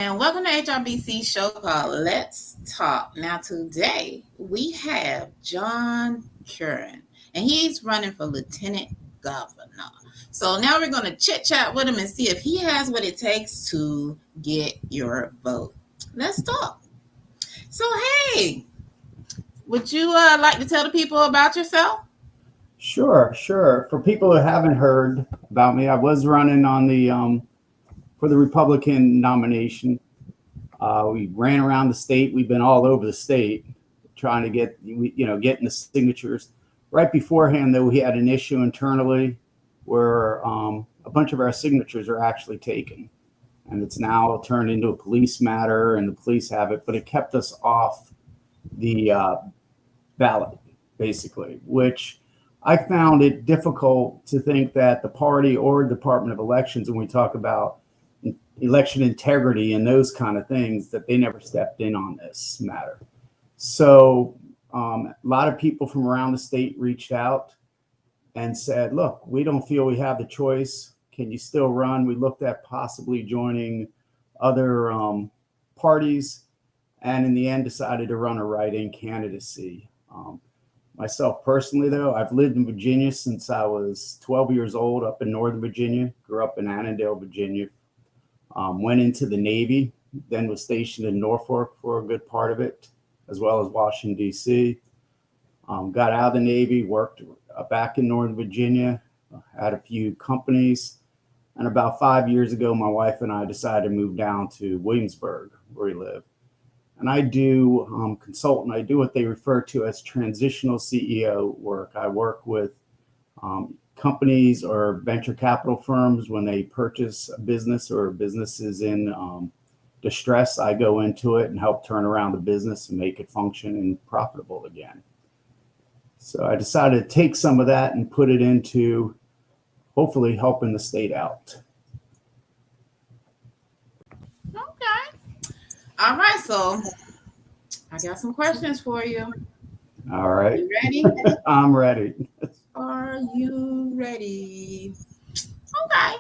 And welcome to HRBC show called Let's Talk. Now, today we have John Curran, and he's running for Lieutenant Governor. So now we're going to chit chat with him and see if he has what it takes to get your vote. Let's talk. So, hey, would you like to tell the people about yourself? Sure. For people who haven't heard about me, I was running on the for the Republican nomination. We ran around the state. We've been all over the state trying to getting the signatures. Right beforehand, though, we had an issue internally where a bunch of our signatures are actually taken, and it's now turned into a police matter, and the police have it. But it kept us off the ballot, basically, which I found it difficult to think that the party or Department of Elections, when we talk about election integrity and those kind of things, that they never stepped in on this matter. So a lot of people from around the state reached out and said, look, we don't feel we have the choice. Can you still run? We looked at possibly joining other parties, and in the end decided to run a write-in candidacy. Myself personally, though, I've lived in Virginia since I was 12 years old, up in Northern Virginia, grew up in Annandale, Virginia, went into the Navy, then was stationed in Norfolk for a good part of it, as well as Washington, D.C. Got out of the Navy, worked back in Northern Virginia, had a few companies. And about 5 years ago, my wife and I decided to move down to Williamsburg, where we live. And I do consultant. I do what they refer to as transitional CEO work. I work with companies or venture capital firms when they purchase a business or businesses in distress. I go into it and help turn around the business and make it function and profitable again. So I decided to take some of that and put it into hopefully helping the state out. Okay. All right, so I got some questions for you. All right. You ready? I'm ready. Are you ready? Okay.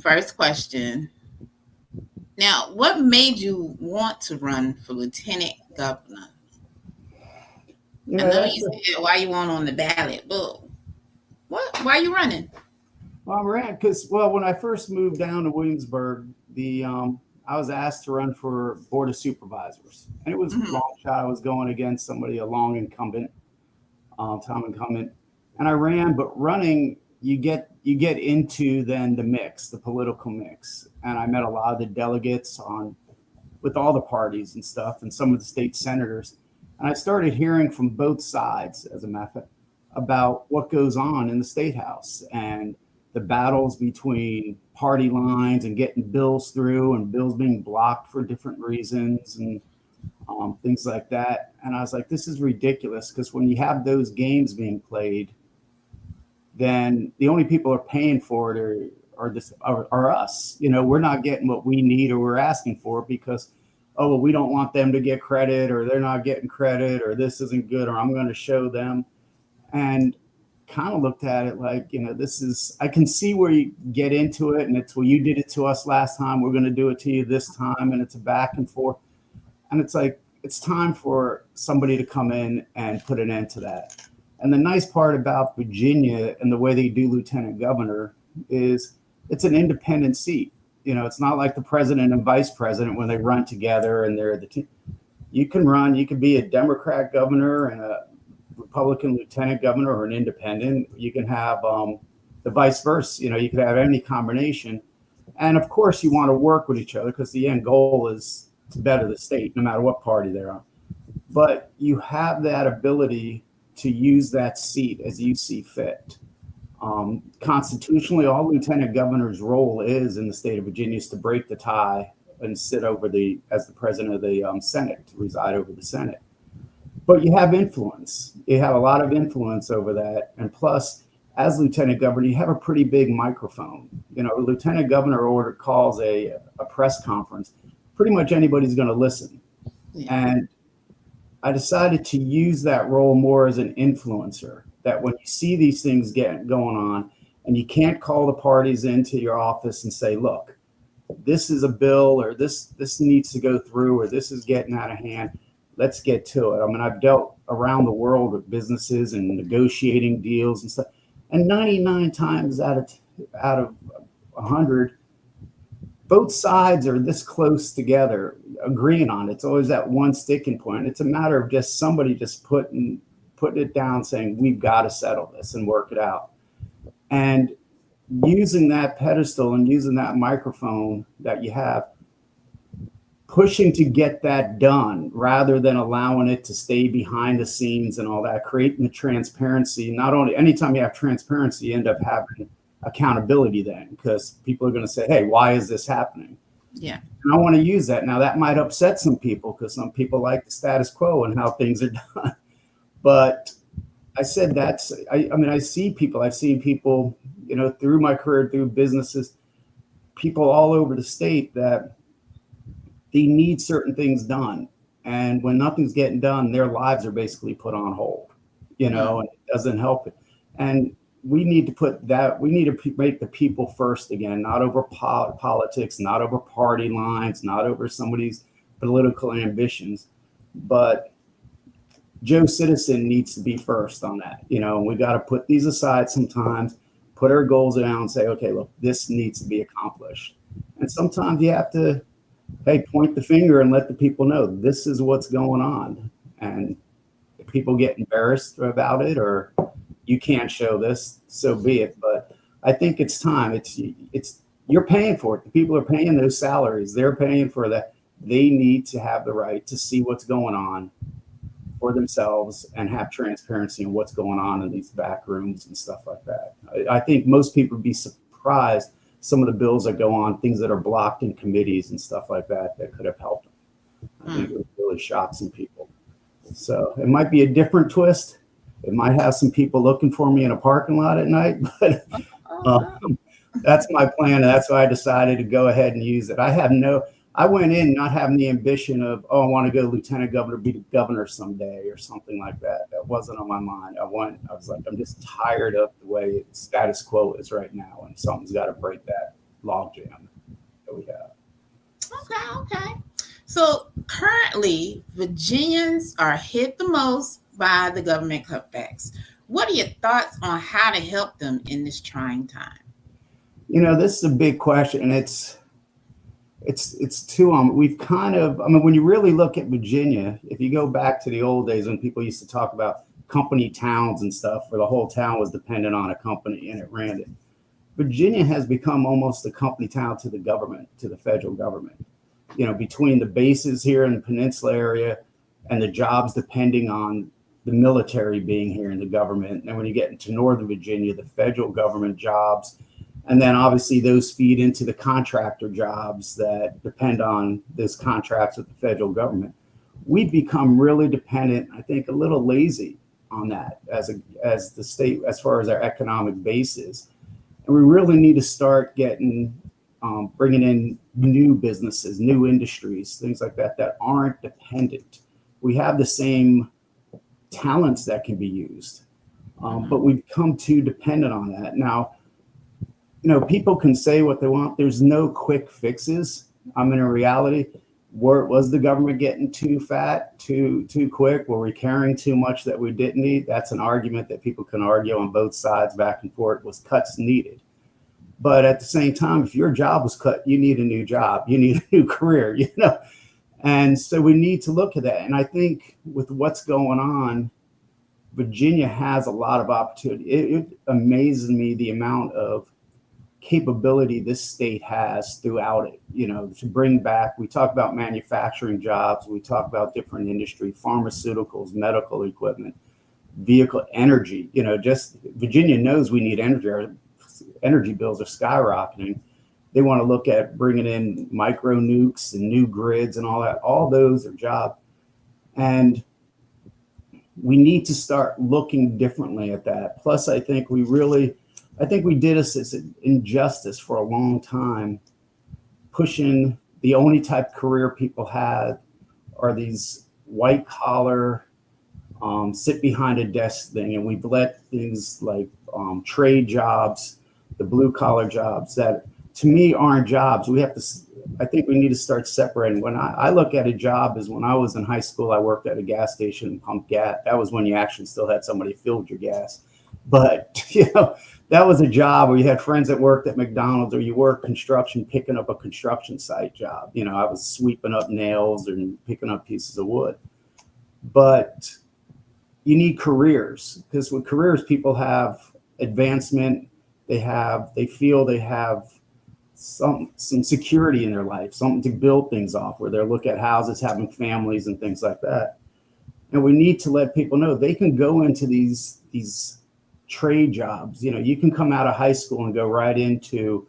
First question. Now, what made you want to run for lieutenant governor? I know you said why you want on the ballot, but why you running? Well, I ran because, when I first moved down to Williamsburg, I was asked to run for Board of Supervisors, and it was a long shot. I was going against somebody, a long incumbent, Tom incumbent, and I ran. But running, you get into then the mix, the political mix, and I met a lot of the delegates with all the parties and stuff, and some of the state senators, and I started hearing from both sides, as a method, about what goes on in the state house and the battles between party lines and getting bills through and bills being blocked for different reasons and things like that. And I was like, this is ridiculous, because when you have those games being played, then the only people who are paying for it are us. We're not getting what we need or we're asking for because, we don't want them to get credit, or they're not getting credit, or this isn't good, or I'm going to show them. And kind of looked at it like, I can see where you get into it, and it's, well, you did it to us last time, we're going to do it to you this time, and it's a back and forth. And it's like, it's time for somebody to come in and put an end to that. And the nice part about Virginia and the way they do lieutenant governor is it's an independent seat. It's not like the president and vice president when they run together and they're the team. You can run, you could be a Democrat governor and a Republican lieutenant governor, or an independent. You can have the vice versa. You could have any combination. And of course, you want to work with each other because the end goal is to better the state, no matter what party they're on. But you have that ability to use that seat as you see fit. Constitutionally, all lieutenant governor's role is in the state of Virginia is to break the tie and sit over as the president of the Senate, to reside over the Senate. But you have influence. You have a lot of influence over that. And plus, as lieutenant governor, you have a pretty big microphone. A lieutenant governor calls a press conference. Pretty much anybody's going to listen. Yeah. And I decided to use that role more as an influencer, that when you see these things going on and you can't call the parties into your office and say, look, this is a bill, or this needs to go through, or this is getting out of hand. Let's get to it. I mean, I've dealt around the world with businesses and negotiating deals and stuff, and 99 times out of 100, both sides are this close together, agreeing on it. It's always that one sticking point. It's a matter of just somebody just putting it down, saying we've got to settle this and work it out, and using that pedestal and using that microphone that you have, pushing to get that done rather than allowing it to stay behind the scenes and all that, creating the transparency. Not only, anytime you have transparency, you end up having accountability then, because people are going to say, hey, why is this happening? Yeah. And I want to use that. Now that might upset some people, because some people like the status quo and how things are done. But I said I mean, I've seen people, through my career, through businesses, people all over the state that they need certain things done. And when nothing's getting done, their lives are basically put on hold, and it doesn't help it. And we need to make the people first again, not over politics, not over party lines, not over somebody's political ambitions, but Joe Citizen needs to be first on that. We got to put these aside sometimes, put our goals down and say, okay, look, this needs to be accomplished. And sometimes you have to, point the finger and let the people know this is what's going on. And if people get embarrassed about it, or you can't show this, so be it. But I think it's time. It's you're paying for it. The people are paying those salaries. They're paying for that. They need to have the right to see what's going on for themselves and have transparency in what's going on in these back rooms and stuff like that. I think most people would be surprised some of the bills that go on, things that are blocked in committees and stuff like that could have helped them. I think it would really shock some people. So it might be a different twist. It might have some people looking for me in a parking lot at night, but that's my plan. And that's why I decided to go ahead and use it. I went in not having the ambition of, I want to go lieutenant governor, be the governor someday or something like that. That wasn't on my mind. I was like, I'm just tired of the way status quo is right now, and something's got to break that logjam that we have. Okay. So currently, Virginians are hit the most by the government cutbacks. What are your thoughts on how to help them in this trying time? This is a big question, and it's too, we've kind of, when you really look at Virginia, if you go back to the old days when people used to talk about company towns and stuff, where the whole town was dependent on a company and it ran it, Virginia has become almost a company town to the government, to the federal government. Between the bases here in the peninsula area and the jobs depending on the military being here in the government. And when you get into Northern Virginia, the federal government jobs, and then obviously those feed into the contractor jobs that depend on those contracts with the federal government. We've become really dependent, I think a little lazy on that as the state, as far as our economic base is. And we really need to start bringing in new businesses, new industries, things like that aren't dependent. We have the same talents that can be used, but we've become too dependent on that. Now, people can say what they want. There's no quick fixes. In reality, was the government getting too fat, too quick? Were we carrying too much that we didn't need? That's an argument that people can argue on both sides, back and forth. Was cuts needed? But at the same time, if your job was cut, you need a new job. You need a new career, And so we need to look at that. And I think with what's going on, Virginia has a lot of opportunity. It amazes me the amount of capability this state has throughout it, to bring back. We talk about manufacturing jobs. We talk about different industry, pharmaceuticals, medical equipment, vehicle, energy. Just Virginia knows we need energy. Our energy bills are skyrocketing. They want to look at bringing in micro nukes and new grids and all that. All those are jobs. And we need to start looking differently at that. Plus, I think we did us this injustice for a long time, pushing the only type of career people have are these white collar, sit behind a desk thing. And we've let things like trade jobs, the blue collar jobs that to me, aren't jobs. I think we need to start separating. When I look at a job as when I was in high school, I worked at a gas station and pumped gas. That was when you actually still had somebody filled your gas. But, that was a job where you had friends that worked at McDonald's, or you worked construction, picking up a construction site job. I was sweeping up nails and picking up pieces of wood. But you need careers, because with careers, people have advancement. They feel they have some security in their life, something to build things off, where they're look at houses, having families and things like that. And we need to let people know they can go into these trade jobs. You can come out of high school and go right into,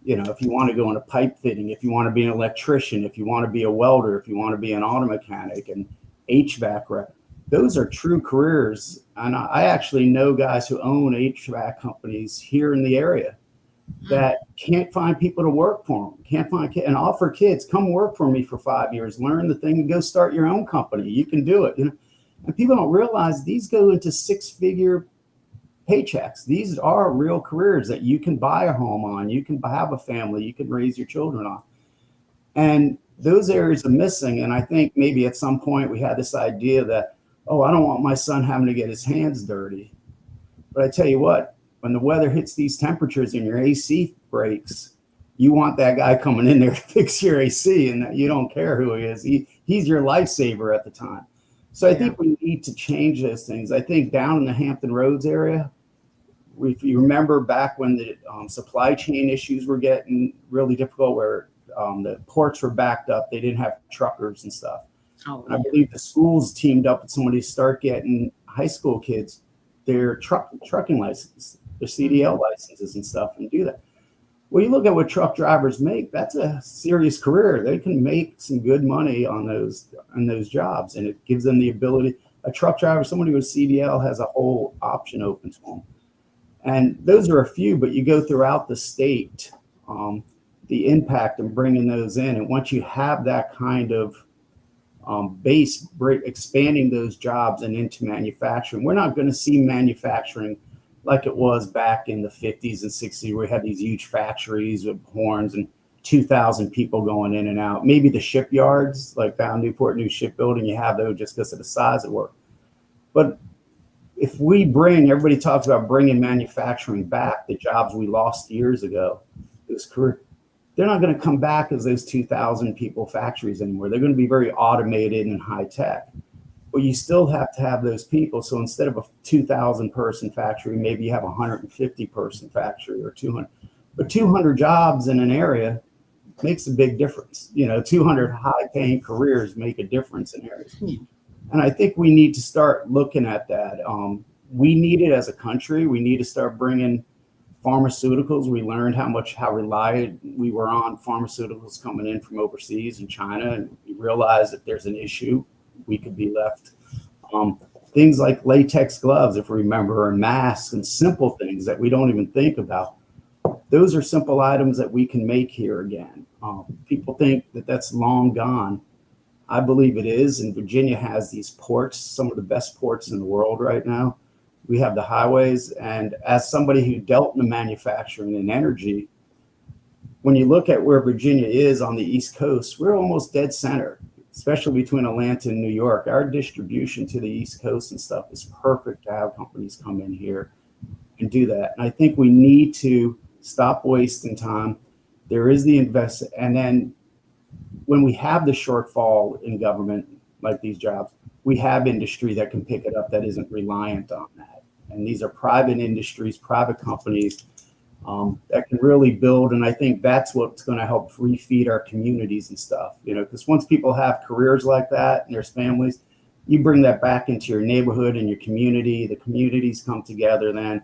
if you want to go into pipe fitting, if you want to be an electrician, if you want to be a welder, if you want to be an auto mechanic and HVAC rep. Those are true careers. And I actually know guys who own HVAC companies here in the area that can't find people to work for them, can't find kids, and offer kids, come work for me for 5 years, learn the thing, and go start your own company. You can do it. And people don't realize these go into 6-figure paychecks. These are real careers that you can buy a home on, you can have a family, you can raise your children on. And those areas are missing. And I think maybe at some point we had this idea that, oh, I don't want my son having to get his hands dirty. But I tell you what, when the weather hits these temperatures and your AC breaks, you want that guy coming in there to fix your AC, and you don't care who he is. He's your lifesaver at the time. So I think we need to change those things. I think down in the Hampton Roads area, if you remember back when the supply chain issues were getting really difficult, where the ports were backed up, they didn't have truckers and stuff. And I believe the schools teamed up with somebody to start getting high school kids their trucking license, their CDL licenses and stuff, and do that. Well, you look at what truck drivers make, that's a serious career. They can make some good money on those jobs, and it gives them the ability. A truck driver, somebody with CDL, has a whole option open to them. And those are a few, but you go throughout the state, the impact of bringing those in. And once you have that kind of base, expanding those jobs and into manufacturing, we're not going to see manufacturing like it was back in the 50s and 60s, where we had these huge factories with horns and 2,000 people going in and out. Maybe the shipyards, like down Newport News Shipbuilding, you have those just because of the size of work. But if everybody talks about bringing manufacturing back, the jobs we lost years ago, those career, they're not going to come back as those 2,000 people factories anymore. They're going to be very automated and high tech. But you still have to have those people. So instead of a 2,000 person factory, maybe you have a 150 person factory or 200. But 200 jobs in an area makes a big difference. 200 high paying careers make a difference in areas. And I think we need to start looking at that. We need it as a country. We need to start bringing pharmaceuticals. We learned how reliant we were on pharmaceuticals coming in from overseas and China, and we realized that there's an issue. We could be left. Things like latex gloves, if we remember, and masks, and simple things that we don't even think about. Those are simple items that we can make here again. People think that that's long gone. I believe it is, and Virginia has these ports, some of the best ports in the world right now. We have the highways, and as somebody who dealt in the manufacturing and energy, when you look at where Virginia is on the East Coast, we're almost dead center, especially between Atlanta and New York. Our distribution to the East Coast and stuff is perfect to have companies come in here and do that. And I think we need to stop wasting time. There is the investment, and then when we have the shortfall in government, like these jobs, we have industry that can pick it up that isn't reliant on that. And these are private industries, private companies that can really build. And I think that's what's going to help refeed our communities and stuff, because once people have careers like that and there's families, you bring that back into your neighborhood and your community. The communities come together then,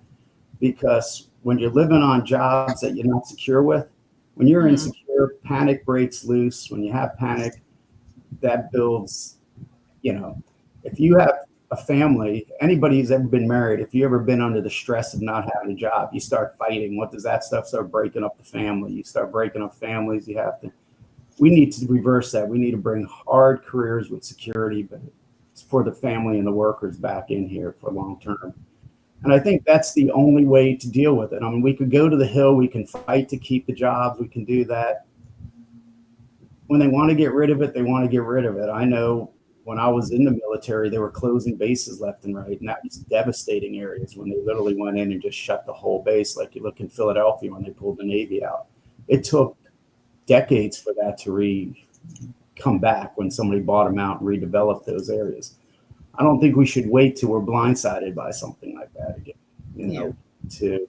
because when you're living on jobs that you're not secure with, when you're insecure, panic breaks loose. When you have panic, that builds, if you have a family, anybody who's ever been married, if you ever been under the stress of not having a job, you start fighting. What does that stuff start breaking up the family? You start breaking up families. We need to reverse that. We need to bring hard careers with security, but it's for the family and the workers back in here for long term. And I think that's the only way to deal with it. I mean, we could go to the Hill, we can fight to keep the jobs, we can do that. When they want to get rid of it, they want to get rid of it. I know when I was in the military, they were closing bases left and right, and that was devastating areas when they literally went in and just shut the whole base. Like you look in Philadelphia when they pulled the Navy out, it took decades for that to come back when somebody bought them out and redeveloped those areas. I don't think we should wait till we're blindsided by something like that again. You know, to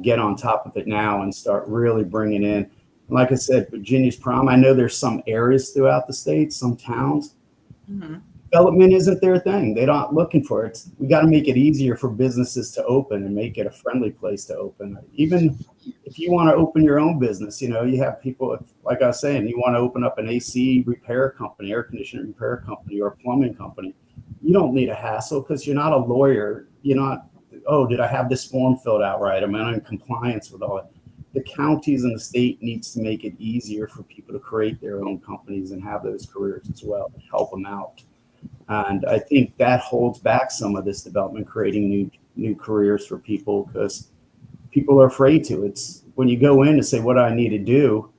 get on top of it now and start really bringing in. Like I said, Virginia's prime. I know there's some areas throughout the state, some towns. Mm-hmm. Development isn't their thing. They're not looking for it. We got to make it easier for businesses to open and make it a friendly place to open. Even if you want to open your own business, you know, you have people, like I was saying, you want to open up an AC repair company, air conditioner repair company, or a plumbing company. You don't need a hassle because you're not a lawyer. You're not, oh, did I have this form filled out right? Am I in compliance with all it? The counties and the state needs to make it easier for people to create their own companies and have those careers as well, and help them out. And I think that holds back some of this development, creating new careers for people, because people are afraid to. It's when you go in to say, what do I need to do?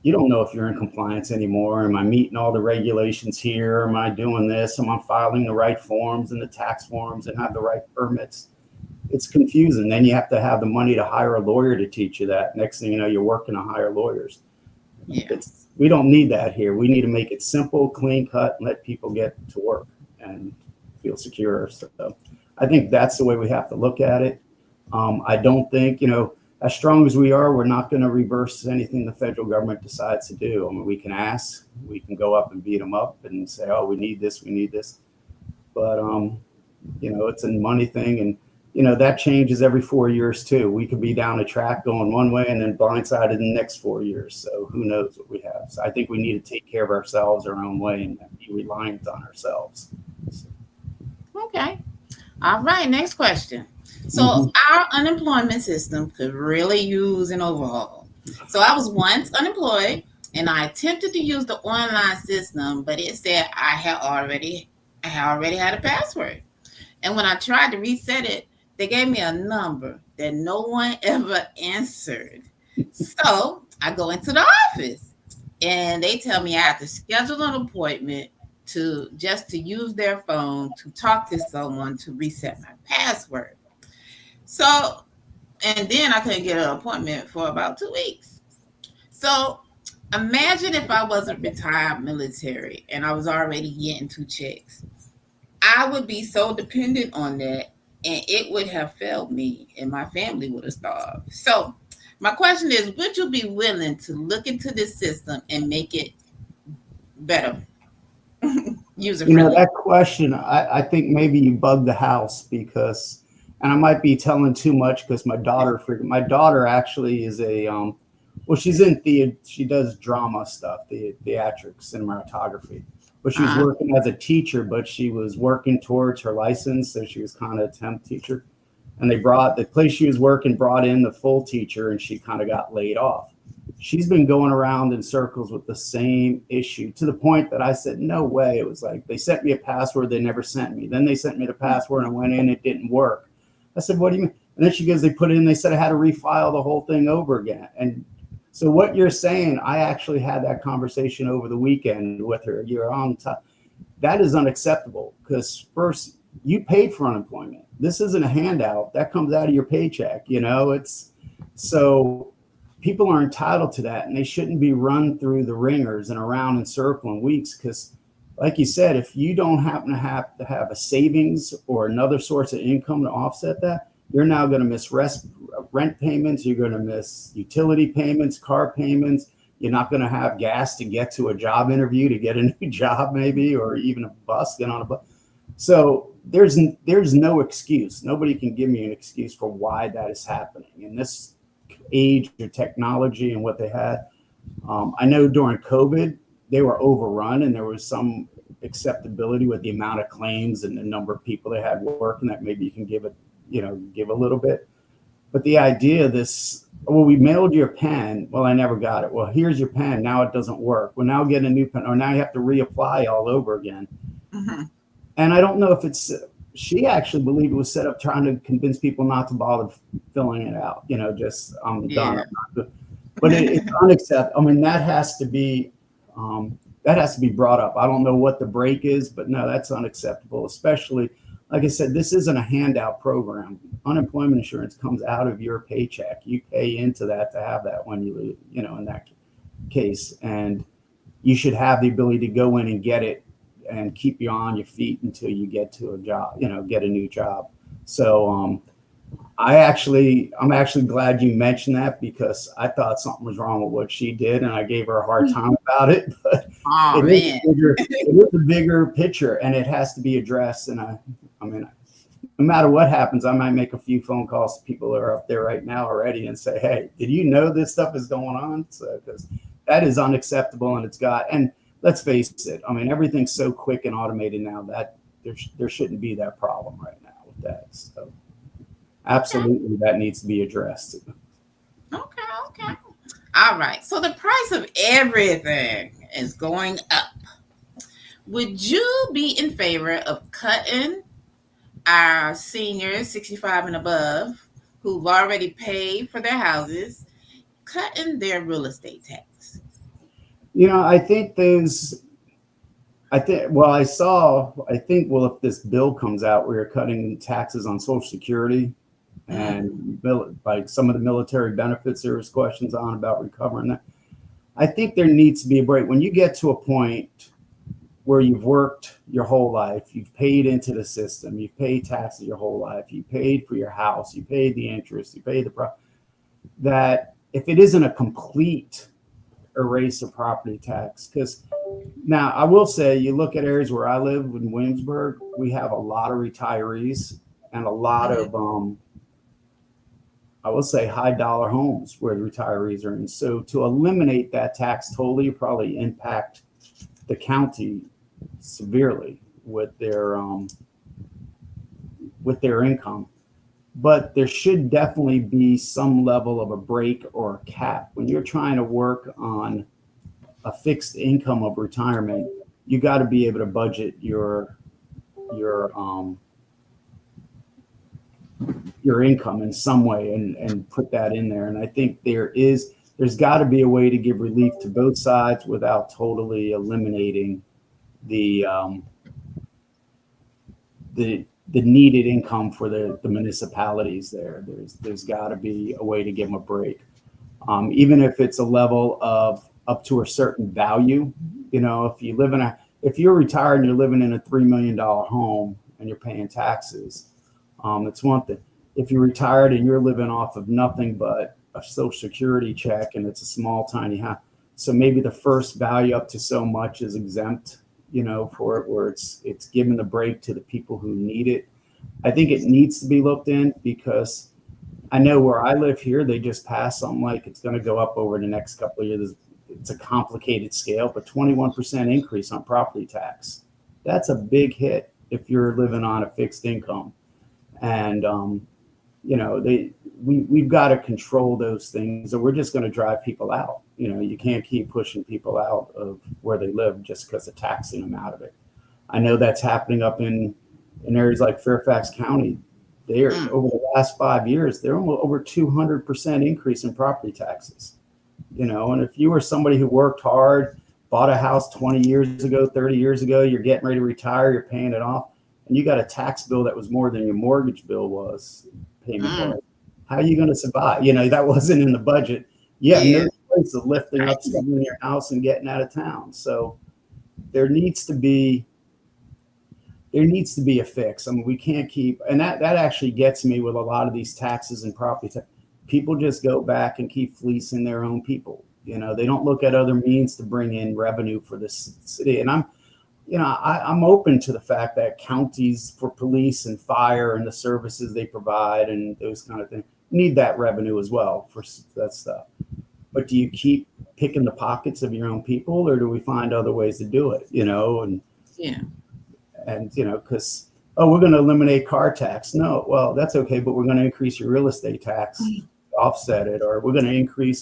You don't know if you're in compliance anymore. Am I meeting all the regulations here? Am I doing this? Am I filing the right forms and the tax forms and have the right permits? It's confusing. Then you have to have the money to hire a lawyer to teach you that. Next thing you know, you're working to hire lawyers. Yeah. We don't need that here. We need to make it simple, clean cut, and let people get to work and feel secure. So I think that's the way we have to look at it. I don't think, you know, as strong as we are, we're not going to reverse anything the federal government decides to do. I mean, we can ask, we can go up and beat them up and say, oh, we need this, we need this. But, you know, it's a money thing. And, you know, that changes every 4 years too. We could be down a track going one way and then blindsided in the next 4 years. So who knows what we have. So I think we need to take care of ourselves our own way and be reliant on ourselves. Okay. All right. Next question. So our unemployment system could really use an overhaul. So I was once unemployed and I attempted to use the online system, but it said I already had a password. And when I tried to reset it, they gave me a number that no one ever answered. So I go into the office and they tell me I have to schedule an appointment to use their phone to talk to someone to reset my password. So, and then I couldn't get an appointment for about 2 weeks. So imagine if I wasn't retired military and I was already getting 2 checks. I would be so dependent on that and it would have failed me and my family would have starved. So my question is, would you be willing to look into this system and make it better? User You know, friendly. that question, I think maybe you bugged the house because, and I might be telling too much because my daughter actually is well, she's in she does drama stuff, theatrics, cinematography. But she was Uh-huh. working as a teacher, but she was working towards her license, so she was kind of a temp teacher. And the place she was working brought in the full teacher, and she kind of got laid off. She's been going around in circles with the same issue to the point that I said, no way. It was like they sent me a password they never sent me. Then they sent me the password and I went in, it didn't work. I said, what do you mean? And then she goes, they put it in, they said I had to refile the whole thing over again. And so what you're saying, I actually had that conversation over the weekend with her. You're on top. That is unacceptable because first, you paid for unemployment. This isn't a handout. That comes out of your paycheck. You know, it's so people are entitled to that and they shouldn't be run through the ringers and around in circle in weeks. Because like you said, if you don't happen to have a savings or another source of income to offset that, you're now going to miss rent payments. You're going to miss utility payments, car payments. You're not going to have gas to get to a job interview, to get a new job maybe, or even a bus, get on a bus. So there's no excuse. Nobody can give me an excuse for why that is happening in this age of technology and what they had. I know during COVID, they were overrun and there was some acceptability with the amount of claims and the number of people they had working that maybe you can give a little bit. But the idea of this, well, we mailed you a pen. Well, I never got it. Well, here's your pen. Now it doesn't work. Well, now get a new pen, or now you have to reapply all over again. Mhm. And I don't know if it's she actually believed it was set up trying to convince people not to bother filling it out. Just I'm done. Yeah. I'm not good. But it's unacceptable. I mean, that has to be brought up. I don't know what the break is, but no, that's unacceptable. Especially, like I said, this isn't a handout program. Unemployment insurance comes out of your paycheck. You pay into that to have that when you leave, in that case, and you should have the ability to go in and get it and keep you on your feet until you get to a job, get a new job. So I'm actually glad you mentioned that because I thought something was wrong with what she did, and I gave her a hard time about it. But Oh it is man. it is a bigger picture, and it has to be addressed. And I mean, no matter what happens, I might make a few phone calls to people that are up there right now already and say, "Hey, did you know this stuff is going on?" So because that is unacceptable, and and let's face it, I mean, everything's so quick and automated now that there shouldn't be that problem right now with that. So Okay. absolutely, that needs to be addressed. Okay. Okay. All right. So the price of everything is going up. Would you be in favor of cutting our seniors 65 and above who've already paid for their houses, cutting their real estate tax? I think I think, well, if this bill comes out where you're cutting taxes on Social Security Mm, and like some of the military benefits, there was questions on about recovering that. I think there needs to be a break. When you get to a point where you've worked your whole life, you've paid into the system, you've paid taxes your whole life, you paid for your house, you paid the interest, you paid that if it isn't a complete erase of property tax, because now I will say, you look at areas where I live in Williamsburg, we have a lot of retirees and a lot mhm. of I will say high dollar homes where the retirees are in. So to eliminate that tax totally probably impact the county severely with their income. But there should definitely be some level of a break or a cap when you're trying to work on a fixed income of retirement. You got to be able to budget your your income in some way and put that in there. And I think there's got to be a way to give relief to both sides without totally eliminating the the needed income for the municipalities there. There's got to be a way to give them a break, even if it's a level of up to a certain value. If you're retired and you're living in a $3 million home and you're paying taxes, it's one thing. If you're retired and you're living off of nothing but a Social Security check and it's a small, tiny house, so maybe the first value up to so much is exempt, for it, where it's giving the break to the people who need it. I think it needs to be looked in because I know where I live here, they just passed something like it's going to go up over the next couple of years. It's a complicated scale, but 21% increase on property tax. That's a big hit if you're living on a fixed income. And we've got to control those things, or we're just going to drive people out. You can't keep pushing people out of where they live just because of taxing them out of it. I know that's happening up in areas like Fairfax County. They're Mm, over the last 5 years, they're almost over 200% increase in property taxes. And if you were somebody who worked hard, bought a house 20 years ago, 30 years ago, you're getting ready to retire, you're paying it off, and you got a tax bill that was more than your mortgage bill was payment mm, wise, how are you going to survive? That wasn't in the budget. You have yeah. no choice of lifting Right. up, selling your house, and getting out of town. So there needs to be there needs to be a fix. I mean, we can't keep, and that actually gets me with a lot of these taxes and property tax. People just go back and keep fleecing their own people. They don't look at other means to bring in revenue for this city. And I'm open to the fact that counties for police and fire and the services they provide and those kind of things need that revenue as well for that stuff. But do you keep picking the pockets of your own people, or do we find other ways to do it? Yeah. Because we're going to eliminate car tax. No, well, that's okay, but we're going to increase your real estate tax to offset it, or we're going to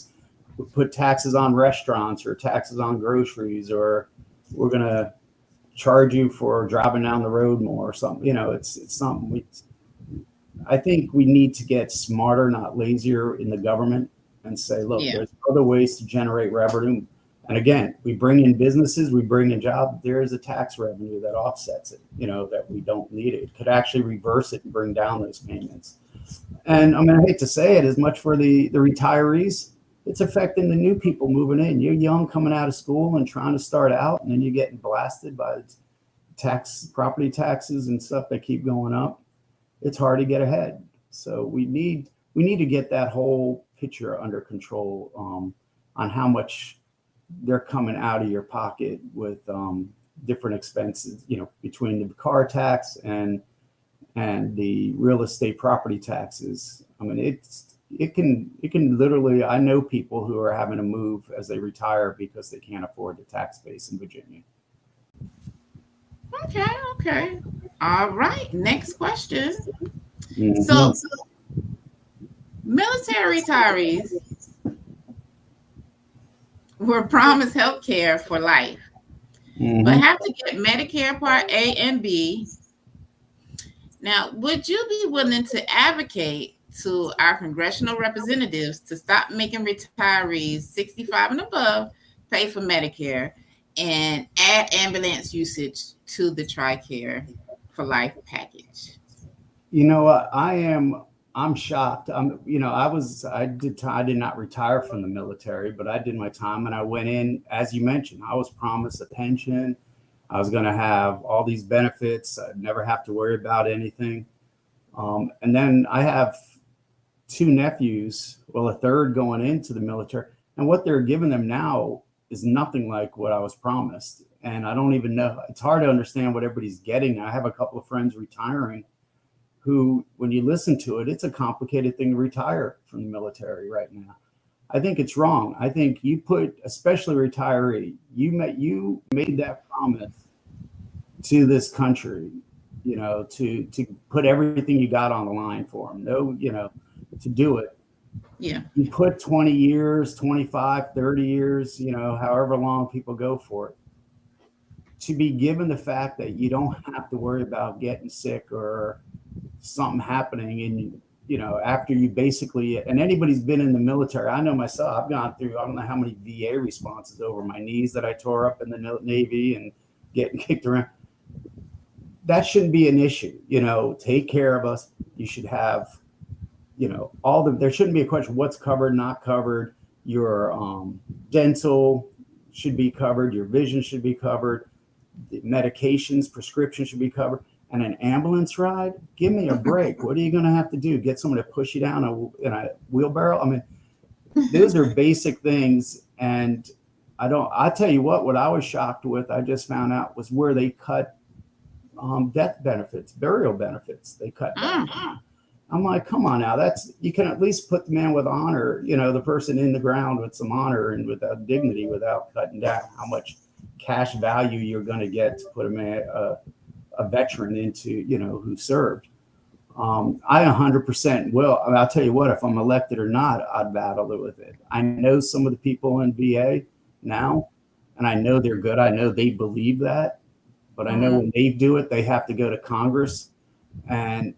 put taxes on restaurants or taxes on groceries, or we're going to charge you for driving down the road more or something. It's something I think we need to get smarter, not lazier in the government, and say, look, Yeah. there's other ways to generate revenue. And again, we bring in businesses, we bring in jobs. There is a tax revenue that offsets it, that we don't need it. It could actually reverse it and bring down those payments. And I mean, I hate to say it, as much for the retirees, it's affecting the new people moving in. You're young, coming out of school and trying to start out, and then you're getting blasted by property taxes and stuff that keep going up. It's hard to get ahead. So we need to get that whole picture under control on how much they're coming out of your pocket with different expenses, between the car tax and the real estate property taxes. I mean, it can literally, I know people who are having to move as they retire because they can't afford the tax base in Virginia. Okay. All right. Next question. Mm-hmm. So military retirees were promised health care for life, Mm-hmm. but have to get Medicare Part A and B. Now, would you be willing to advocate to our congressional representatives to stop making retirees 65 and above pay for Medicare and add ambulance usage to the TRICARE for Life package? You know what? I'm shocked. I did not retire from the military, but I did my time and I went in, as you mentioned, I was promised a pension. I was going to have all these benefits. I'd never have to worry about anything. And then I have two nephews, well, a third going into the military. And what they're giving them now is nothing like what I was promised. And I don't even know. It's hard to understand what everybody's getting. I have a couple of friends retiring who, when you listen to it, it's a complicated thing to retire from the military right now. I think it's wrong. I think you put, especially retiree, you made that promise to this country, to put everything you got on the line for them. No, to do it. Yeah. You put 20 years, 25, 30 years, however long people go for it. To be given the fact that you don't have to worry about getting sick or something happening and after you basically, and anybody's been in the military, I know myself, I've gone through, I don't know how many VA responses over my knees that I tore up in the Navy and getting kicked around. That shouldn't be an issue. Take care of us. You should have, there shouldn't be a question what's covered, not covered. Your dental should be covered. Your vision should be covered. The medications, prescriptions should be covered. And an ambulance ride, give me a break. What are you going to have to do? Get someone to push you down in a wheelbarrow? I mean, those are basic things. And I tell you what I was shocked with, I just found out, was where they cut death benefits, burial benefits. They cut down. I'm like, come on now, you can at least put the man with honor, the person in the ground with some honor and without dignity, without cutting down how much cash value you're going to get to put a veteran into, who served. I 100% will. I mean, I'll tell you what, if I'm elected or not, I'd battle it with it. I know some of the people in VA now, and I know they're good. I know they believe that, but I know when they do it, they have to go to Congress. And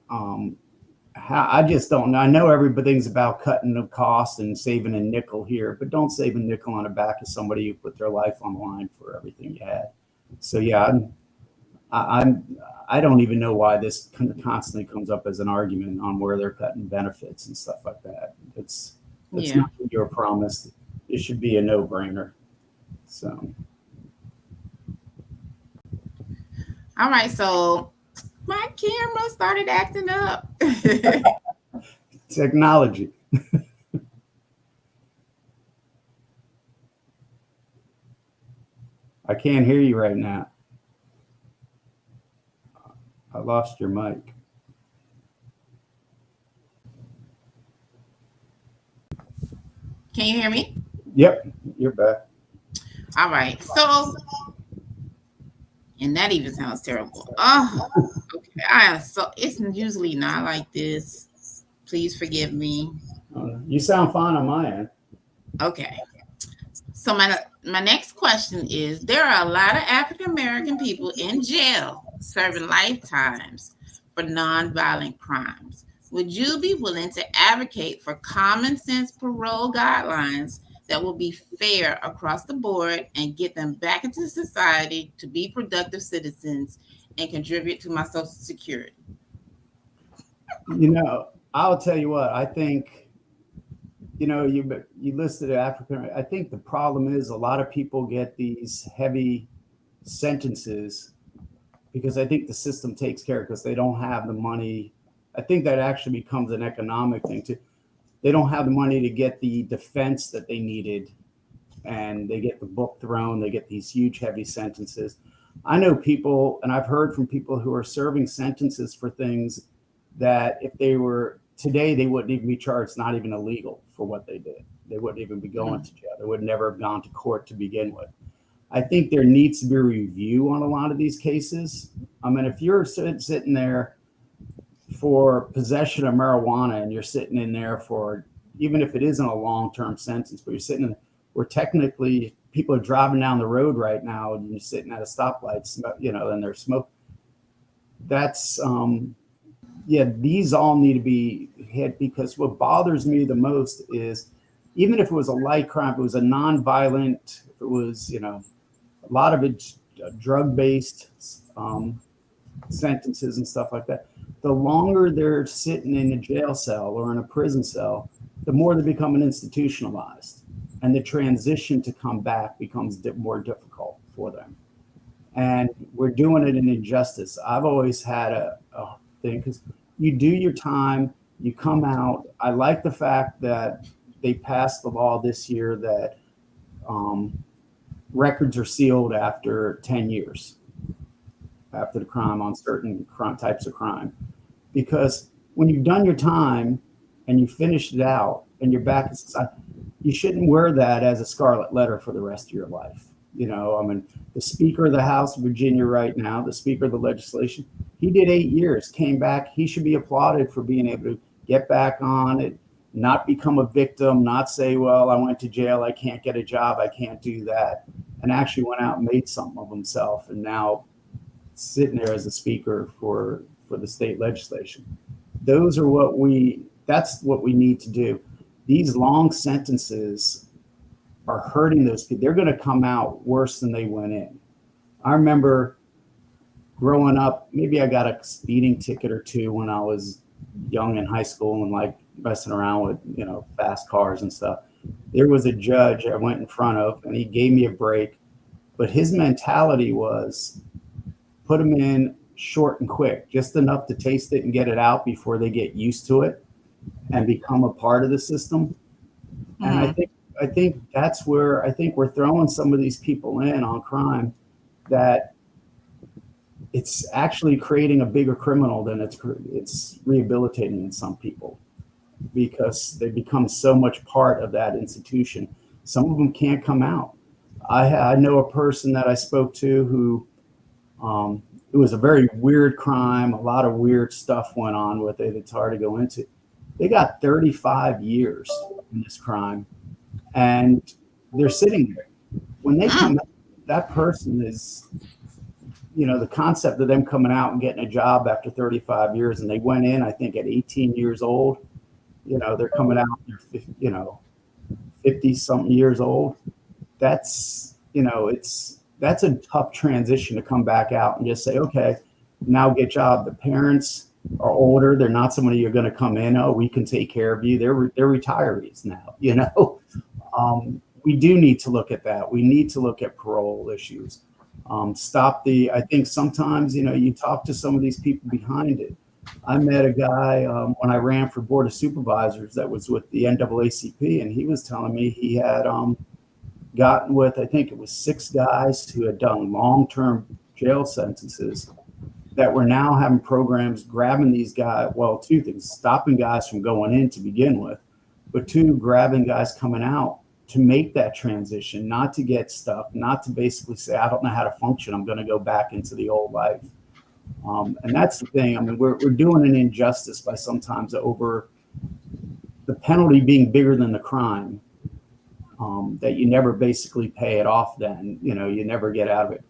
I just don't know. I know everything's about cutting the cost and saving a nickel here, but don't save a nickel on the back of somebody who put their life on the line for everything you had. So yeah, I don't even know why this constantly comes up as an argument on where they're cutting benefits and stuff like that. It's not what you're promised. It should be a no-brainer. So, all right. So my camera started acting up. Technology. I can't hear you right now. I lost your mic. Can you hear me? Yep, you're back. All right. So, and that even sounds terrible. Oh, okay. It's usually not like this. Please forgive me. You sound fine on my end. Okay. So my My next question is: there are a lot of African American people in jail serving lifetimes for nonviolent crimes. Would you be willing to advocate for common sense parole guidelines that will be fair across the board and get them back into society to be productive citizens and contribute to my Social Security? I'll tell you what, I think, you listed African. I think the problem is a lot of people get these heavy sentences because I think the system takes care because they don't have the money. I think that actually becomes an economic thing too. They don't have the money to get the defense that they needed, and they get the book thrown. They get these huge, heavy sentences. I know people, and I've heard from people who are serving sentences for things that if they were today, they wouldn't even be charged, not even illegal for what they did. They wouldn't even be going to jail. They would never have gone to court to begin with. I think there needs to be a review on a lot of these cases. I mean, if you're sitting there for possession of marijuana and you're sitting in there for, even if it isn't a long-term sentence, but you're sitting in, where technically people are driving down the road right now and you're sitting at a stoplight, and there's smoke. That's, these all need to be hit, because what bothers me the most is, even if it was a light crime, if it was a non-violent, if it was, a lot of it drug-based sentences and stuff like that, the longer they're sitting in a jail cell or in a prison cell, the more they become institutionalized, and the transition to come back becomes more difficult for them. And we're doing it in injustice. I've always had a thing, because you do your time, you come out. I like the fact that they passed the law this year that records are sealed after 10 years after the crime on certain types of crime. Because when you've done your time and you finished it out and you're back in society, you shouldn't wear that as a scarlet letter for the rest of your life. The Speaker of the House of Virginia right now, the Speaker of the legislation, he did 8 years, came back. He should be applauded for being able to get back on it, not become a victim, not say, well, I went to jail, I can't get a job, I can't do that, and actually went out and made something of himself, and now sitting there as a speaker for the state legislation. That's what we need to do. These long sentences are hurting those people. They're going to come out worse than they went in. I remember growing up, maybe I got a speeding ticket or two when I was young in high school and like messing around with, fast cars and stuff. There was a judge I went in front of and he gave me a break, but his mentality was put them in short and quick, just enough to taste it and get it out before they get used to it and become a part of the system. And I think that's where I think we're throwing some of these people in on crime, that it's actually creating a bigger criminal than it's rehabilitating in some people, because they become so much part of that institution. Some of them can't come out. I know a person that I spoke to who, it was a very weird crime. A lot of weird stuff went on with it. It's hard to go into. They got 35 years in this crime, and they're sitting there. When they come out, that person is, the concept of them coming out and getting a job after 35 years, and they went in, I think, at 18 years old. They're coming out, they're 50 something years old. That's a tough transition to come back out and just say, okay, now get a job. The parents are older. They're not somebody you're going to come in. Oh, we can take care of you. They're retirees now, we do need to look at that. We need to look at parole issues. I think sometimes, you talk to some of these people behind it. I met a guy when I ran for Board of Supervisors that was with the NAACP, and he was telling me he had gotten with, I think it was 6 guys who had done long-term jail sentences that were now having programs grabbing these guys. Well, 2 things: stopping guys from going in to begin with, but 2, grabbing guys coming out to make that transition, not to get stuff, not to basically say, I don't know how to function, I'm going to go back into the old life. And that's the thing. I mean, we're doing an injustice by sometimes over the penalty being bigger than the crime. that you never basically pay it off. Then you never get out of it.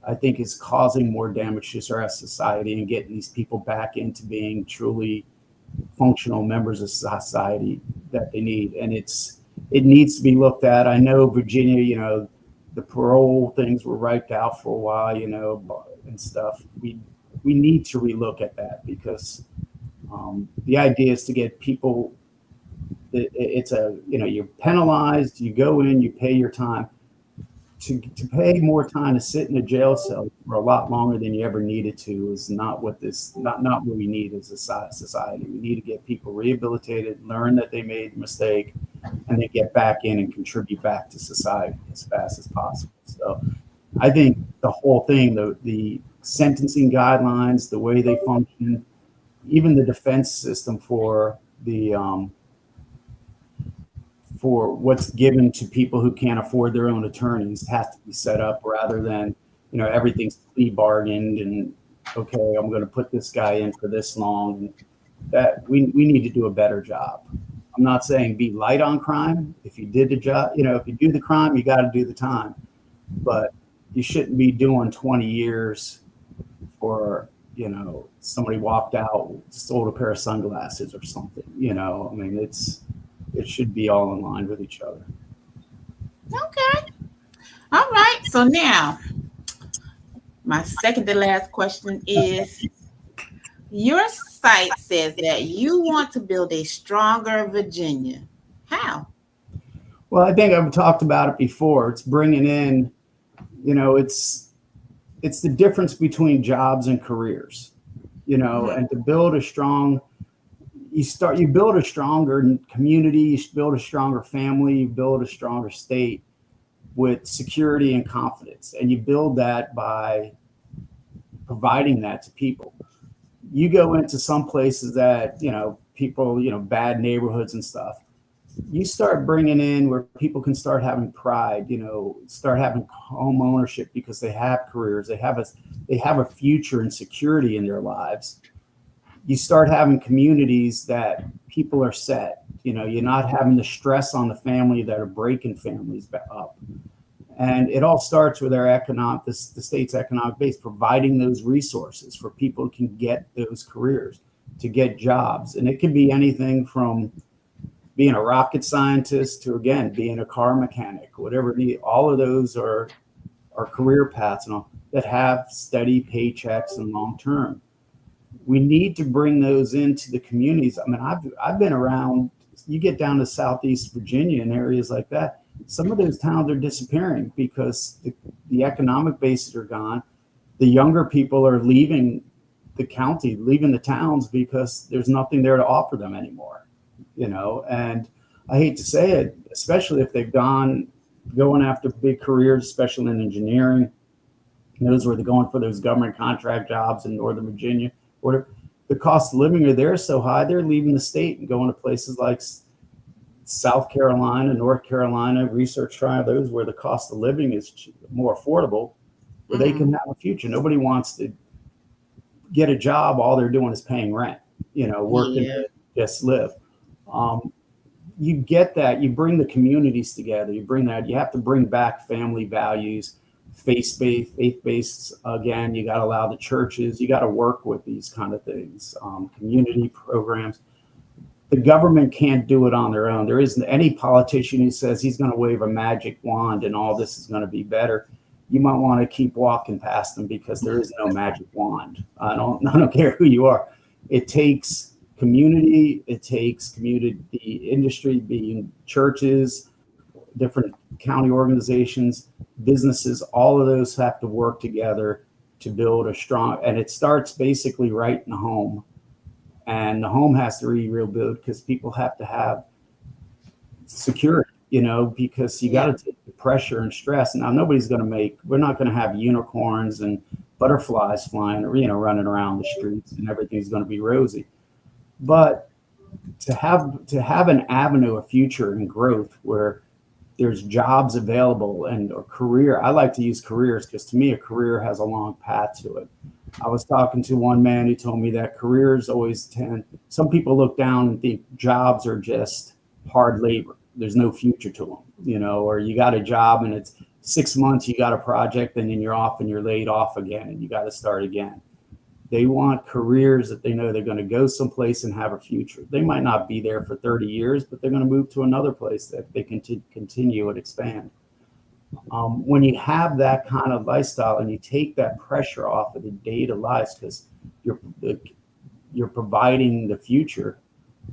I think is causing more damage to our society and getting these people back into being truly functional members of society that they need. And it needs to be looked at. I know Virginia, the parole things were wiped out for a while, and stuff. We need to relook at that because the idea is to get people. It's you're penalized. You go in, you pay your time. To pay more time to sit in a jail cell for a lot longer than you ever needed to is not what we need as a society. We need to get people rehabilitated, learn that they made a mistake, and then get back in and contribute back to society as fast as possible. So I think the whole thing, the sentencing guidelines, the way they function, even the defense system for for what's given to people who can't afford their own attorneys has to be set up rather than, everything's plea bargained and, okay, I'm going to put this guy in for this long. That we need to do a better job. I'm not saying be light on crime. If you did the job, if you do the crime, you got to do the time. But you shouldn't be doing 20 years for, somebody walked out, sold a pair of sunglasses or something. I mean, it should be all in line with each other. Okay. All right. So now, my second to last question is, your site says that you want to build a stronger Virginia. How? Well, I think I've talked about it before. It's bringing in, it's the difference between jobs and careers, and to build a strong, you build a stronger community, you build a stronger family, you build a stronger state with security and confidence. And you build that by providing that to people. You go into some places that, people, bad neighborhoods and stuff. You start bringing in where people can start having pride, start having home ownership because they have careers, they have a future and security in their lives. You start having communities that people are set. You're not having the stress on the family that are breaking families up. And it all starts with the state's economic base, providing those resources for people who can get those careers, to get jobs. And it can be anything from being a rocket scientist to, again, being a car mechanic, whatever. All of those are career paths and all that have steady paychecks and long term. We need to bring those into the communities. I mean, I've been around. You get down to Southeast Virginia and areas like that. Some of those towns are disappearing because the economic bases are gone. The younger people are leaving the county, leaving the towns because there's nothing there to offer them anymore. And I hate to say it, especially if they've going after big careers, especially in engineering. Those where they're going for those government contract jobs in Northern Virginia. Whatever, the cost of living are there so high, they're leaving the state and going to places like South Carolina, North Carolina, Research Triangle, those where the cost of living is more affordable, where they can have a future. Nobody wants to get a job. All they're doing is paying rent, working to just live. You get that. You bring the communities together. You have to bring back family values, faith-based. Again, you got to allow the churches. You got to work with these kind of things, community programs. The government can't do it on their own. There isn't any politician who says he's going to wave a magic wand and all this is going to be better. You might want to keep walking past them because there is no magic wand. I don't care who you are. It takes community. It takes community industry, being churches, different county organizations, businesses. All of those have to work together to build a strong. And it starts basically right in the home. And the home has to be rebuilt because people have to have security, because you got to take the pressure and stress. Now, we're not going to have unicorns and butterflies flying, running around the streets and everything's going to be rosy. But to have an avenue of future and growth where there's jobs available and a career. I like to use careers because to me, a career has a long path to it. I was talking to one man who told me that careers some people look down and think jobs are just hard labor. there's no future to them, or you got a job and it's 6 months, you got a project, and then you're off and you're laid off again and you got to start again. They want careers that they know they're going to go someplace and have a future. They might not be there for 30 years, but they're going to move to another place that they can continue and expand. When you have that kind of lifestyle and you take that pressure off of the day-to-day lives, because you're you're providing the future,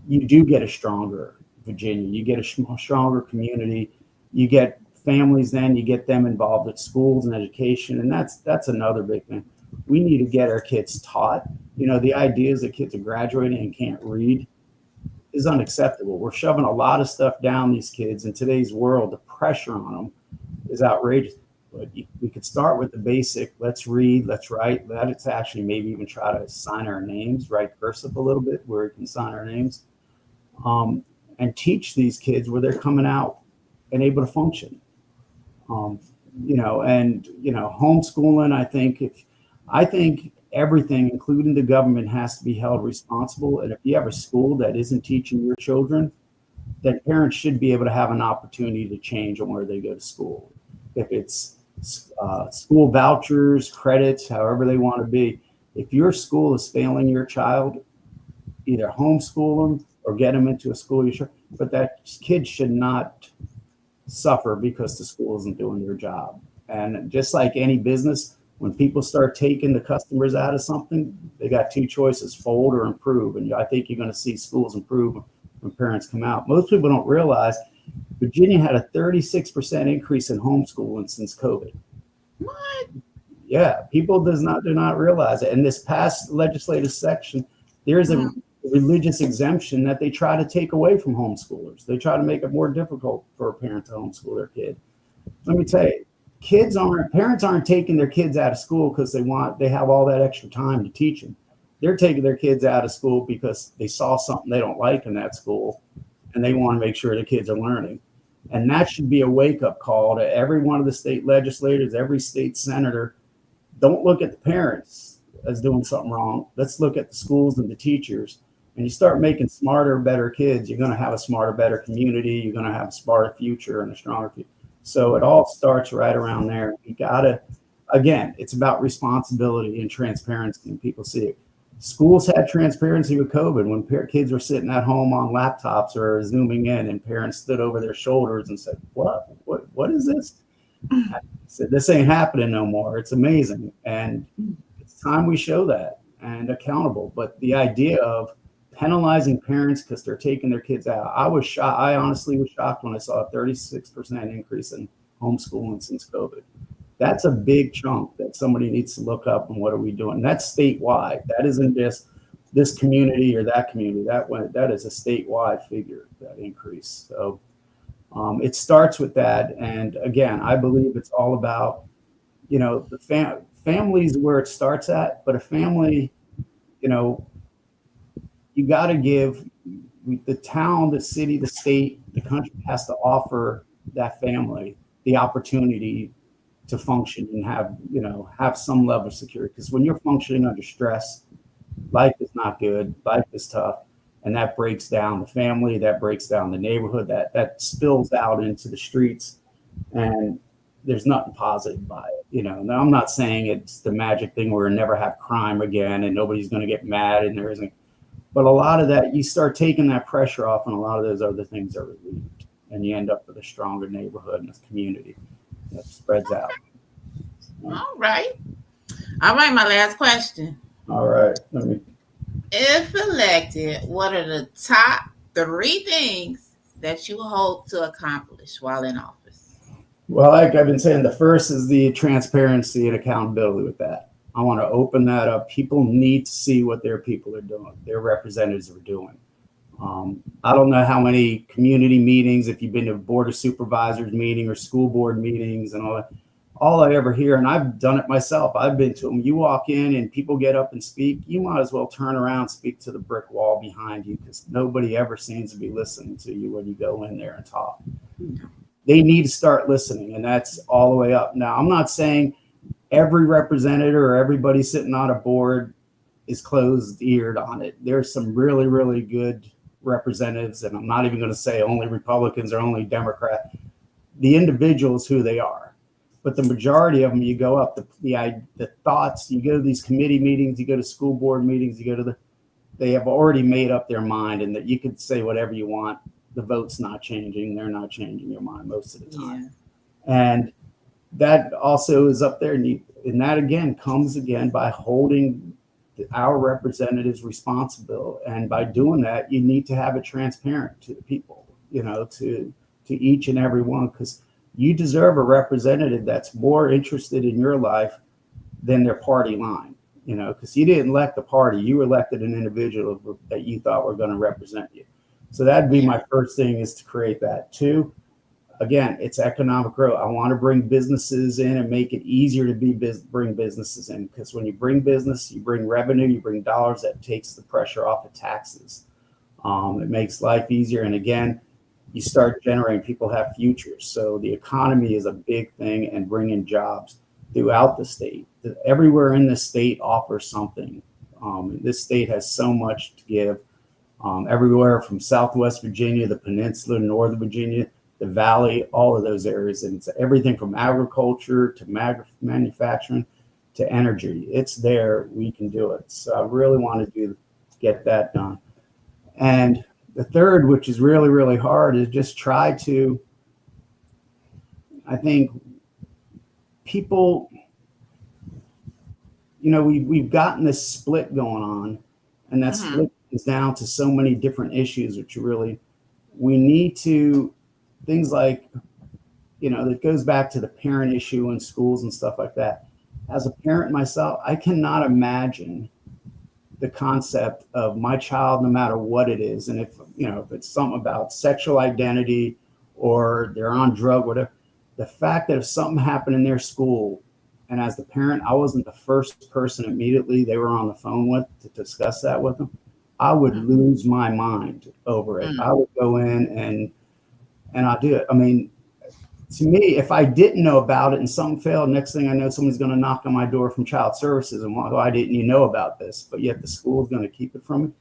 you do get a stronger Virginia. You get a stronger community. You get families. Then you get them involved at schools and education, and that's another big thing. We need to get our kids taught. The ideas that kids are graduating and can't read is unacceptable. We're shoving a lot of stuff down these kids in today's world. The pressure on them is outrageous. But we could start with the basic. Let's read, let's write. Let's actually maybe even try to sign our names, write cursive a little bit where we can sign our names, and teach these kids where they're coming out and able to function. Homeschooling. I think everything, including the government, has to be held responsible. And if you have a school that isn't teaching your children, then parents should be able to have an opportunity to change on where they go to school. If it's school vouchers, credits, however they want to be. If your school is failing your child, either homeschool them or get them into a school but that kid should not suffer because the school isn't doing their job. And just like any business, when people start taking the customers out of something, they got two choices: fold or improve. And I think you're going to see schools improve when parents come out. Most people don't realize Virginia had a 36% increase in homeschooling since COVID. What? Yeah, people do not realize it. And this past legislative section, there's a religious exemption that they try to take away from homeschoolers. They try to make it more difficult for a parent to homeschool their kid. Let me tell you, parents aren't taking their kids out of school because they have all that extra time to teach them. They're taking their kids out of school because they saw something they don't like in that school, and they want to make sure the kids are learning. And that should be a wake-up call to every one of the state legislators, every state senator. Don't look at the parents as doing something wrong. Let's look at the schools and the teachers. And you start making smarter, better kids, you're going to have a smarter, better community. You're going to have a smarter future and a stronger future. So it all starts right around there. You got to, again, it's about responsibility and transparency, and people see it. Schools had transparency with COVID when kids were sitting at home on laptops or zooming in, and parents stood over their shoulders and said, what is this? I said, this ain't happening no more. It's amazing. And it's time we show that and accountable. But the idea of penalizing parents because they're taking their kids out, I was shocked. I honestly was shocked when I saw a 36% increase in homeschooling since COVID. That's a big chunk that somebody needs to look up. And what are we doing? That's statewide. That isn't just this community or that community. That is a statewide figure, that increase. So it starts with that. And again, I believe it's all about, the families where it starts at. But a family, you got to give the town, the city, the state, the country has to offer that family the opportunity to function and have some level of security. Because when you're functioning under stress, life is not good, life is tough, and that breaks down the family, that breaks down the neighborhood, that spills out into the streets, and there's nothing positive by it. Now I'm not saying it's the magic thing where we'll never have crime again and nobody's going to get mad and there isn't, but a lot of that, you start taking that pressure off, and a lot of those other things are relieved, and you end up with a stronger neighborhood and a community that spreads out. All right. My last question. All right. If elected, what are the top 3 things that you hope to accomplish while in office? Well, like I've been saying, the first is the transparency and accountability with that. I want to open that up. People need to see what their people are doing, their representatives are doing. I don't know how many community meetings, if you've been to a board of supervisors meeting or school board meetings and all that, all I ever hear, and I've done it myself, I've been to them. You walk in and people get up and speak, you might as well turn around and speak to the brick wall behind you, because nobody ever seems to be listening to you when you go in there and talk. They need to start listening, and that's all the way up. Now, I'm not saying every representative or everybody sitting on a board is closed-eared on it. There's some really, really good representatives, and I'm not even going to say only Republicans or only Democrat, the individuals who they are. But the majority of them, you go up, the thoughts, you go to these committee meetings, you go to school board meetings, you go to they have already made up their mind, and that you could say whatever you want. The vote's not changing. They're not changing your mind most of the time. Yeah. And that also is up there. And that again comes again by holding our representatives responsible. And by doing that, you need to have it transparent to the people, to each and every one, because you deserve a representative that's more interested in your life than their party line, because you didn't elect the party, you elected an individual that you thought were going to represent you. So that'd be my first thing, is to create that. Two, again, it's economic growth. I want to bring businesses in and make it easier to bring businesses in, because when you bring business, you bring revenue, you bring dollars. That takes the pressure off of taxes. It makes life easier. And again, you start generating, people have futures. So the economy is a big thing, and bringing jobs throughout the state. Everywhere in the state offers something. This state has so much to give. Everywhere from Southwest Virginia, the peninsula, Northern Virginia, the Valley, all of those areas. And it's everything from agriculture to manufacturing to energy. It's there. We can do it. So I really want to get that done. And the third, which is really, really hard, is just try to, I think, people, we've gotten this split going on, and that split is down to so many different issues, which we need to, things like, that goes back to the parent issue in schools and stuff like that. As a parent myself, I cannot imagine the concept of my child, no matter what it is. And if it's something about sexual identity or they're on drug, whatever, the fact that if something happened in their school, and as the parent, I wasn't the first person immediately they were on the phone with to discuss that with them, I would lose my mind over it. I would go in and I'll do it. I mean, to me, if I didn't know about it and something failed, next thing I know, someone's going to knock on my door from child services and why didn't you know about this? But yet the school is going to keep it from me.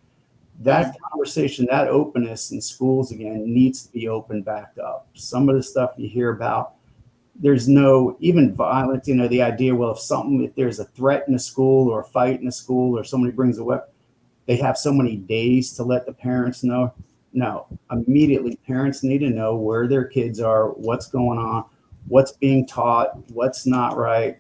That conversation, that openness in schools again needs to be opened back up. Some of the stuff you hear about, there's no even violence, the idea, well, if there's a threat in a school or a fight in a school or somebody brings a weapon, they have so many days to let the parents know. No, immediately parents need to know where their kids are, what's going on, what's being taught, what's not right.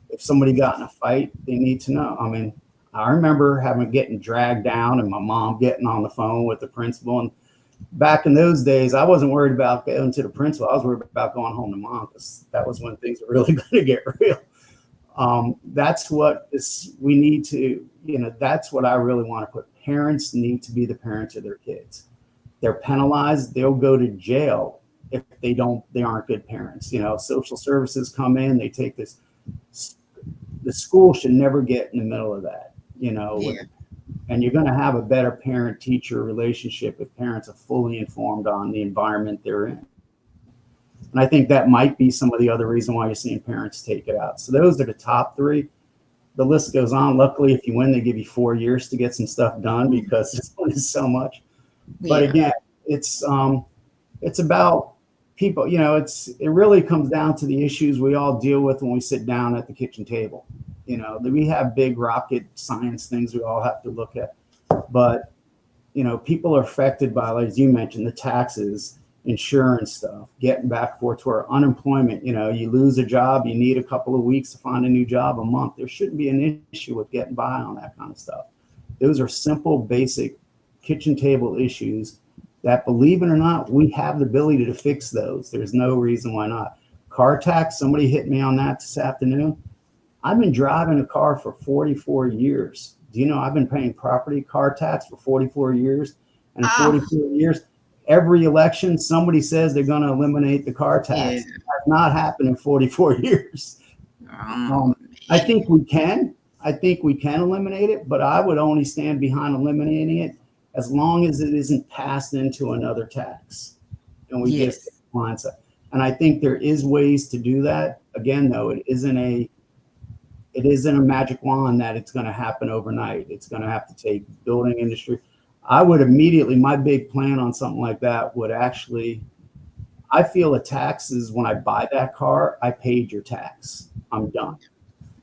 If somebody got in a fight, they need to know. I mean, I remember getting dragged down and my mom getting on the phone with the principal. And back in those days, I wasn't worried about going to the principal. I was worried about going home to mom, because that was when things were really going to get real. That's what we need to, that's what I really want to put. Parents need to be the parents of their kids. They're penalized. They'll go to jail if they aren't good parents. Social services come in, they take this. The school should never get in the middle of that, and you're going to have a better parent-teacher relationship if parents are fully informed on the environment they're in. And I think that might be some of the other reason why you're seeing parents take it out. So those are the top three. The list goes on. Luckily, if you win, they give you 4 years to get some stuff done, because there's so much. But again, it's about people, it really comes down to the issues we all deal with when we sit down at the kitchen table. We have big rocket science things we all have to look at, but people are affected by, as you mentioned, the taxes, insurance stuff, getting back and forth to our unemployment. You lose a job, you need a couple of weeks to find a new job, a month. There shouldn't be an issue with getting by on that kind of stuff. Those are simple, basic kitchen table issues that, believe it or not, we have the ability to fix those. There's no reason why not. Car tax, somebody hit me on that this afternoon. I've been driving a car for 44 years. Do you know I've been paying property car tax for 44 years? And in 44 years, every election, somebody says they're going to eliminate the car tax. It has not happened in 44 years. I think we can. I think we can eliminate it, but I would only stand behind eliminating it as long as it isn't passed into another tax. And we get the mindset. And I think there is ways to do that. Again, though, it isn't a magic wand that it's going to happen overnight. It's going to have to take building industry. I would immediately, my big plan on something like that would actually, I feel the taxes when I buy that car, I paid your tax. I'm done.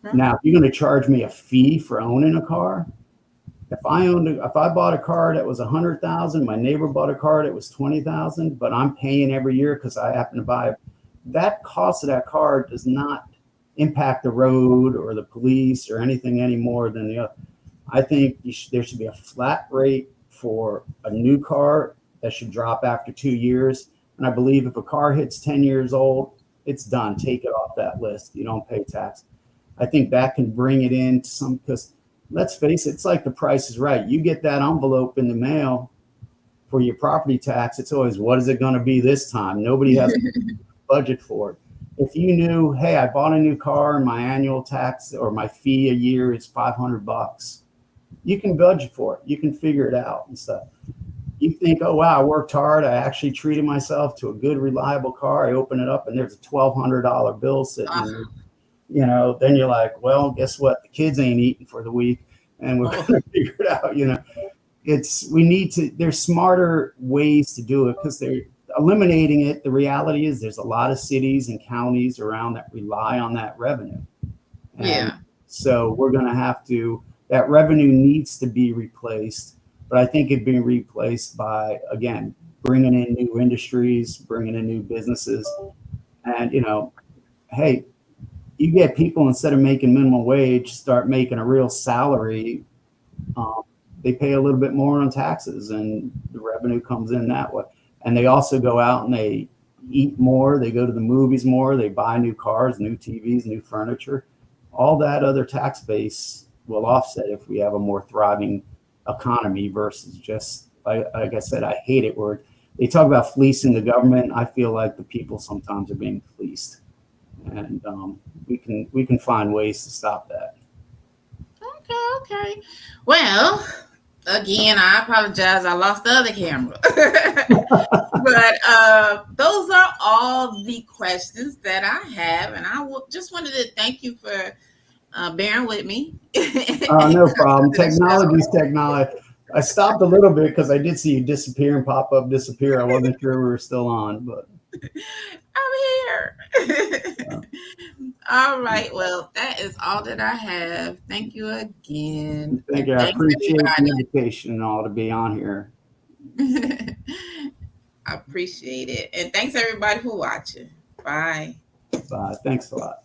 Right. Now, if you're going to charge me a fee for owning a car, if I bought a car that was 100,000, my neighbor bought a car that was 20,000, but I'm paying every year because I happen to buy it, that cost of that car does not impact the road or the police or anything any more than the other. I think there should be a flat rate for a new car that should drop after 2 years. And I believe if a car hits 10 years old, it's done. Take it off that list. You don't pay tax. I think that can bring it into some, because let's face it, it's like The Price is Right. You get that envelope in the mail for your property tax. It's always, what is it going to be this time? Nobody has a budget for it. If you knew, hey, I bought a new car and my annual tax or my fee a year is $500, you can budget for it. You can figure it out and stuff. You think, oh, wow, I worked hard. I actually treated myself to a good, reliable car. I open it up and there's a $1,200 bill sitting there. Then you're like, well, guess what? The kids ain't eating for the week and we're going to figure it out. There's smarter ways to do it because they're eliminating it. The reality is there's a lot of cities and counties around that rely on that revenue. And so we're going to have to, that revenue needs to be replaced. But I think it's being replaced by, again, bringing in new industries, bringing in new businesses. And, hey, you get people, instead of making minimum wage, start making a real salary. They pay a little bit more on taxes and the revenue comes in that way. And they also go out and they eat more. They go to the movies more. They buy new cars, new TVs, new furniture. All that other tax base will offset if we have a more thriving economy versus just, like I said, I hate it where they talk about fleecing the government. I feel like the people sometimes are being fleeced, and we can find ways to stop that. Okay. Well, again, I apologize. I lost the other camera. But those are all the questions that I have, and just wanted to thank you for bearing with me. No problem. Technology is technology. I stopped a little bit because I did see you disappear and pop up, disappear. I wasn't sure we were still on, but I'm here. All right. Well, that is all that I have. Thank you again. Thank you. I appreciate the invitation and all to be on here. I appreciate it. And thanks everybody for watching. Bye. Bye. Thanks a lot.